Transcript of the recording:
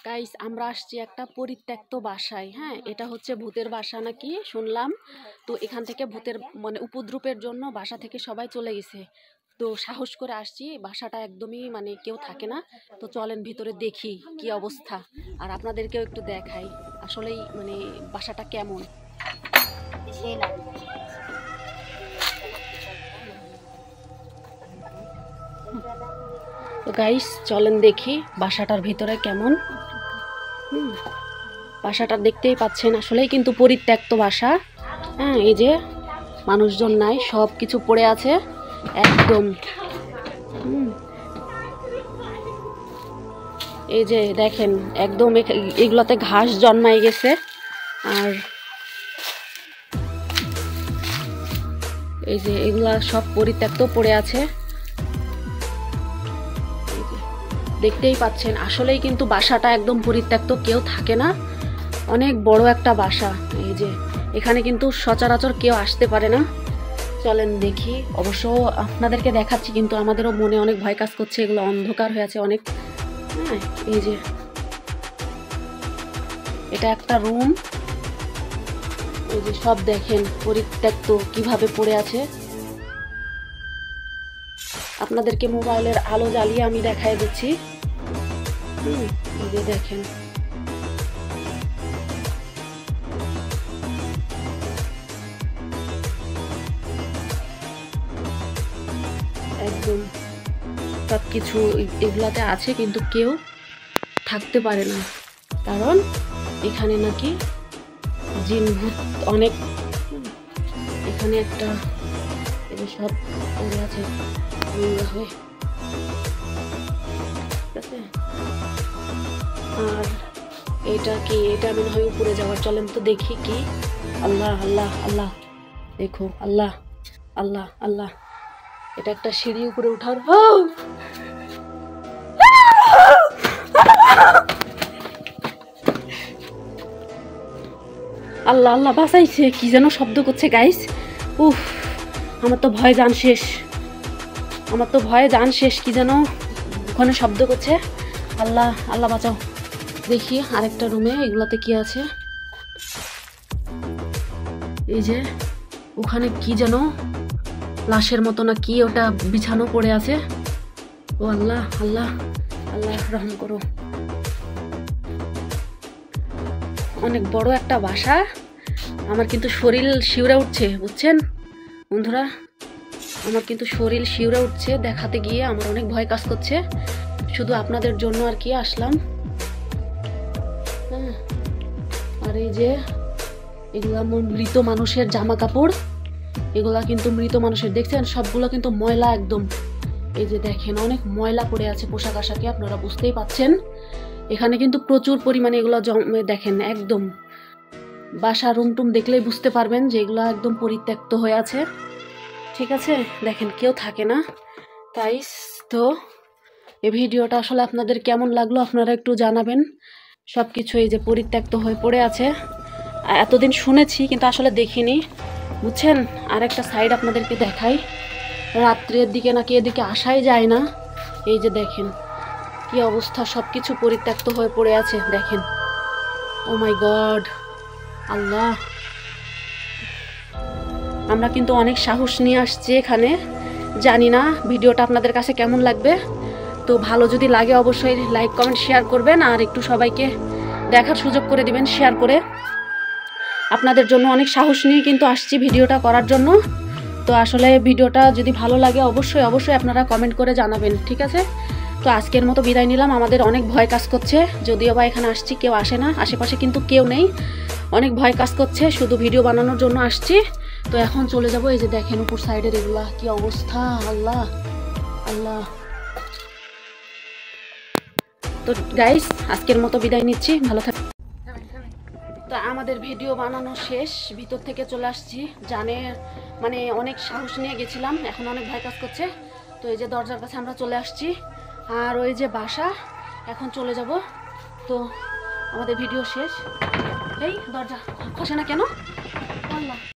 Guys আমরা আসছি একটা পরিত্যক্ত বাসায়। হ্যাঁ, এটা হচ্ছে ভূতের বাসা নাকি শুনলাম। তো এখান থেকে ভূতের মানে উপদ্রবের জন্য বাসা থেকে সবাই চলে গেছে। তো সাহস করে আসছি, বাসাটা একদমই মানে কেউ থাকে না। তো চলেন ভিতরে দেখি কি অবস্থা, আর আপনাদেরকেও একটু দেখাই আসলেই মানে বাসাটা কেমন। তো গাইস চলেন দেখি বাসাটার ভিতরে কেমন। বাসাটা দেখতেই পাচ্ছেন, আসলেই কিন্তু পরিত্যক্ত বাসা। হ্যাঁ, এই যে মানুষজন নাই, সব কিছু পড়ে আছে একদম। এই যে দেখেন একদম এগুলোতে ঘাস জন্মাই গেছে। আর এই যে এগুলা সব পরিত্যক্ত পড়ে আছে, দেখতেই পাচ্ছেন। আসলেই কিন্তু বাসাটা একদম পরিত্যক্ত, কেউ থাকে না। অনেক বড় একটা বাসা। এই যে এখানে কিন্তু সচরাচর কেউ আসতে পারে না। চলেন দেখি, অবশ্য আপনাদেরকে দেখাচ্ছি, কিন্তু আমাদেরও মনে অনেক ভয় কাজ করছে। এগুলো অন্ধকার হয়ে আছে অনেক। হ্যাঁ, এই যে এটা একটা রুম। এই যে সব দেখেন পরিত্যক্ত কিভাবে পড়ে আছে। আপনাদেরকে মোবাইলের আলো জ্বালিয়ে আমি দেখাই দিচ্ছি। এই যে দেখেন একদম সবকিছু এগুলাতে আছে, কিন্তু কেউ থাকতে পারে না, কারণ এখানে নাকি জিন ভূত অনেক। এখানে একটা সব পড়ে আছে হয়ে, ঠিক আছে। আর এটা কি, এটা মনে হয় উপরে যাওয়ার। চলেন তো দেখি কি। আল্লাহ আল্লাহ আল্লাহ, দেখো আল্লাহ আল্লাহ আল্লাহ। এটা একটা সিঁড়ি উপরে উঠার। আল্লাহ আল্লাহ বাঁচাইছে, কি যেন শব্দ করছে গাইস। উফ, আমার তো ভয় জান শেষ, আমার তো ভয়ে জান শেষ। কি যেন ওখানে শব্দ করছে। আল্লাহ আল্লাহ বাঁচাও। দেখি আরেকটা রুমে এগুলাতে কি আছে। এই যে ওখানে কি যেন লাশের মতো না কি ওটা বিছানো পড়ে আছে। ও আল্লাহ আল্লাহ আল্লাহ রহম করো। অনেক বড় একটা বাসা। আমার কিন্তু শরীর শিউরে উঠছে, বুঝছেন বন্ধুরা, আমার কিন্তু শরীর শিউরে উঠছে দেখাতে গিয়ে। আমার অনেক ভয় কাজ করছে, শুধু আপনাদের জন্য আর কি আসলাম। হ্যাঁ, আর এই যে এগুলা মৃত মানুষের জামা কাপড়, এগুলা কিন্তু মৃত মানুষের, দেখছেন সবগুলো কিন্তু ময়লা একদম। এই যে দেখেন অনেক ময়লা পড়ে আছে পোশাক আশাকে, আপনারা বুঝতেই পাচ্ছেন। এখানে কিন্তু প্রচুর পরিমাণে এগুলো দেখেন একদম। বাসা রুম টুম দেখলেই বুঝতে পারবেন যে এগুলো একদম পরিত্যক্ত হয়ে আছে, ঠিক আছে। দেখেন কেউ থাকে না। তাই তো এই ভিডিওটা আসলে আপনাদের কেমন লাগলো আপনারা একটু জানাবেন। সব কিছু এই যে পরিত্যক্ত হয়ে পড়ে আছে। এতদিন শুনেছি কিন্তু আসলে দেখিনি, বুঝছেন। আর একটা সাইড আপনাদেরকে দেখাই, রাত্রের দিকে নাকি এদিকে আসাই যায় না। এই যে দেখেন কি অবস্থা, সব কিছু পরিত্যক্ত হয়ে পড়ে আছে দেখেন। ও মাই গড, আল্লাহ। আমরা কিন্তু অনেক সাহস নিয়ে আসছি এখানে। জানি না ভিডিওটা আপনাদের কাছে কেমন লাগবে। তো ভালো যদি লাগে অবশ্যই লাইক কমেন্ট শেয়ার করবেন, আর একটু সবাইকে দেখার সুযোগ করে দিবেন শেয়ার করে। আপনাদের জন্য অনেক সাহস নিয়ে কিন্তু আসছি ভিডিওটা করার জন্য। তো আসলে ভিডিওটা যদি ভালো লাগে অবশ্যই অবশ্যই আপনারা কমেন্ট করে জানাবেন, ঠিক আছে। তো আজকের মতো বিদায় নিলাম। আমাদের অনেক ভয় কাজ করছে, যদিও বা এখানে আসছি কেউ আসে না, আশেপাশে কিন্তু কেউ নেই। অনেক ভয় কাজ করছে, শুধু ভিডিও বানানোর জন্য আসছি। তো এখন চলে যাব। এই যে দেখেন উপর সাইডের এগুলা কি অবস্থা, আল্লাহ আল্লাহ। তো গাইস আজকের মতো বিদায় নিচ্ছি, ভালো থাকবেন। তো আমাদের ভিডিও বানানো শেষ, ভিতর থেকে চলে আসছি। জানে মানে অনেক সাহস নিয়ে গেছিলাম, এখন অনেক ভয় কাজ করছে। তো এই যে দরজার কাছে আমরা চলে আসছি, আর ওই যে বাসা, এখন চলে যাব। তো আমাদের ভিডিও শেষ। এই দরজা খসে না কেন, আল্লাহ।